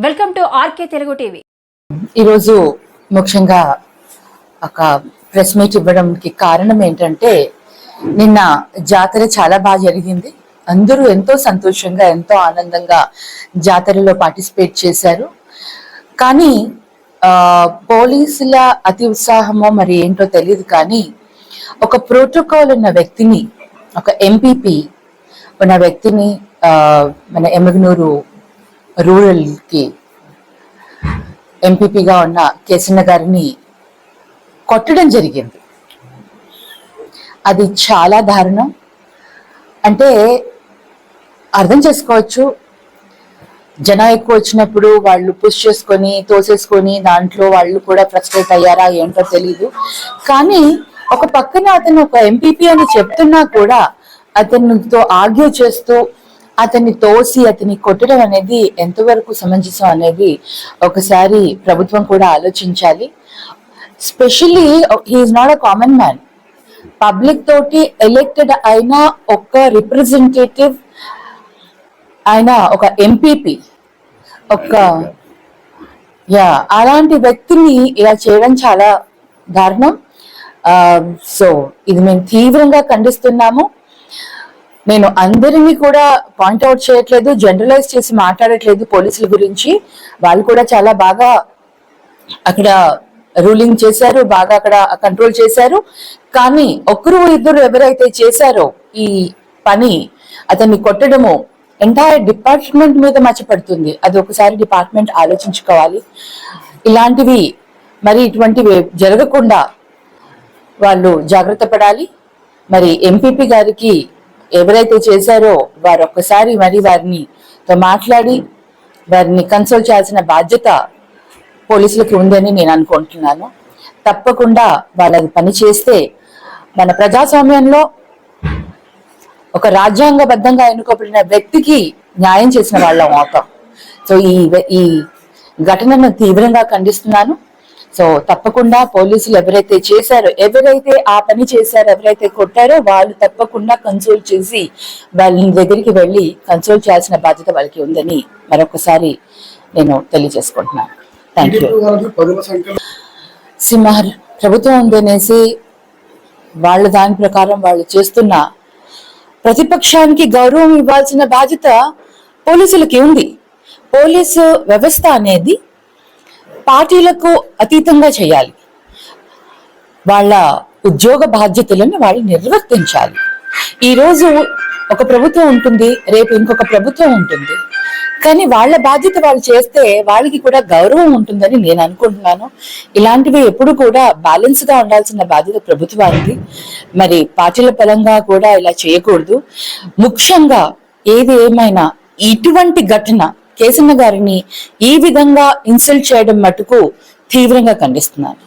Welcome to RK Telugu TV. ఈరోజు ముఖ్యంగా ఒక ప్రెస్ మీట్ ఇవ్వడానికి కారణం ఏంటంటే, నిన్న జాతర చాలా బాగా జరిగింది. అందరూ ఎంతో సంతోషంగా ఎంతో ఆనందంగా జాతరలో పార్టిసిపేట్ చేశారు. కానీ పోలీసుల అతి ఉత్సాహమో మరి ఏంటో తెలియదు, కానీ ఒక ప్రోటోకాల్ ఉన్న వ్యక్తిని, ఒక ఎంపీపీ ఉన్న వ్యక్తిని మన ఎమ్మిగనూరు రూరల్ కి ఎంపీపీగా ఉన్న కేసన్న గారిని కొట్టడం జరిగింది. అది చాలా దారుణం. అంటే అర్థం చేసుకోవచ్చు, జనం ఎక్కువ వచ్చినప్పుడు వాళ్ళు పుష్ చేసుకొని తోసేసుకొని దాంట్లో వాళ్ళు కూడా ఫ్రస్ట్రేట్ అయ్యారా ఏంటో తెలీదు. కానీ ఒక పక్కన అతను ఒక ఎంపీపీ అని చెప్తున్నా కూడా అతనితో ఆర్గ్యూ చేస్తూ అతన్ని తోసి అతన్ని కొట్టడం అనేది ఎంతవరకు సమంజసం అనేది ఒకసారి ప్రభుత్వం కూడా ఆలోచించాలి. Specially he's not a common man. Public తోటి ఎలెక్టెడ్ అయిన ఒక రిప్రజెంటేటివ్, ఆయన ఒక ఎంపీపీ, అలాంటి వ్యక్తిని ఇలా చేయడం చాలా దారుణం. సో ఇది మేము తీవ్రంగా ఖండిస్తున్నాము. నేను అందరినీ కూడా పాయింట్అవుట్ చేయట్లేదు, జనరలైజ్ చేసి మాట్లాడట్లేదు పోలీసుల గురించి. వాళ్ళు కూడా చాలా బాగా అక్కడ రూలింగ్ చేశారు, బాగా అక్కడ కంట్రోల్ చేశారు. కానీ ఒకరు ఇద్దరు ఎవరైతే చేశారో ఈ పని, అతన్ని కొట్టడము ఎంటైర్ డిపార్ట్మెంట్ మీద మచ్చపడుతుంది. అది ఒకసారి డిపార్ట్మెంట్ ఆలోచించుకోవాలి. ఇలాంటివి మరి ఇటువంటివి జరగకుండా వాళ్ళు జాగ్రత్త పడాలి. మరి ఎంపీపీ గారికి ఎవరైతే చేశారో వారు ఒక్కసారి మరి వారిని మాట్లాడి వారిని కన్సల్ట్ చేయాల్సిన బాధ్యత పోలీసులకి ఉందని నేను అనుకుంటున్నాను. తప్పకుండా వాళ్ళది పని చేస్తే మన ప్రజాస్వామ్యంలో ఒక రాజ్యాంగబద్ధంగా ఎన్నుకోబడిన వ్యక్తికి న్యాయం చేసిన వాళ్ళం అవుతాం. సో ఈ ఘటనను తీవ్రంగా ఖండిస్తున్నాను. సో తప్పకుండా పోలీసులు ఎవరైతే చేశారో, ఎవరైతే ఆ పని చేశారో, ఎవరైతే కొట్టారో వాళ్ళు తప్పకుండా కన్సోల్ చేసి వాళ్ళ దగ్గరికి వెళ్ళి కన్సోల్ చేయాల్సిన బాధ్యత వాళ్ళకి ఉందని మరొకసారి నేను తెలియజేసుకుంటున్నాను. Thank you. సింహార్ ప్రభుత్వం ఉందనేసి వాళ్ళ దాని ప్రకారం వాళ్ళు చేస్తున్న ప్రతిపక్షానికి గౌరవం ఇవ్వాల్సిన బాధ్యత పోలీసులకి ఉంది. పోలీసు వ్యవస్థ అనేది పార్టీలకు అతీతంగా చేయాలి. వాళ్ళ ఉద్యోగ బాధ్యతలను వాళ్ళు నిర్వర్తించాలి. ఈరోజు ఒక ప్రభుత్వం ఉంటుంది, రేపు ఇంకొక ప్రభుత్వం ఉంటుంది. కానీ వాళ్ళ బాధ్యత వాళ్ళు చేస్తే వాళ్ళకి కూడా గౌరవం ఉంటుందని నేను అనుకుంటున్నాను. ఇలాంటివి ఎప్పుడు కూడా బ్యాలెన్స్ గా ఉండాల్సిన బాధ్యత ప్రభుత్వానికి. మరి పార్టీల పరంగా కూడా ఇలా చేయకూడదు. ముఖ్యంగా ఏది ఏమైనా ఇటువంటి ఘటన కేసన్న గారిని ఈ విధంగా ఇన్సల్ట్ చేయడం మటుకు తీవ్రంగా ఖండిస్తున్నాను.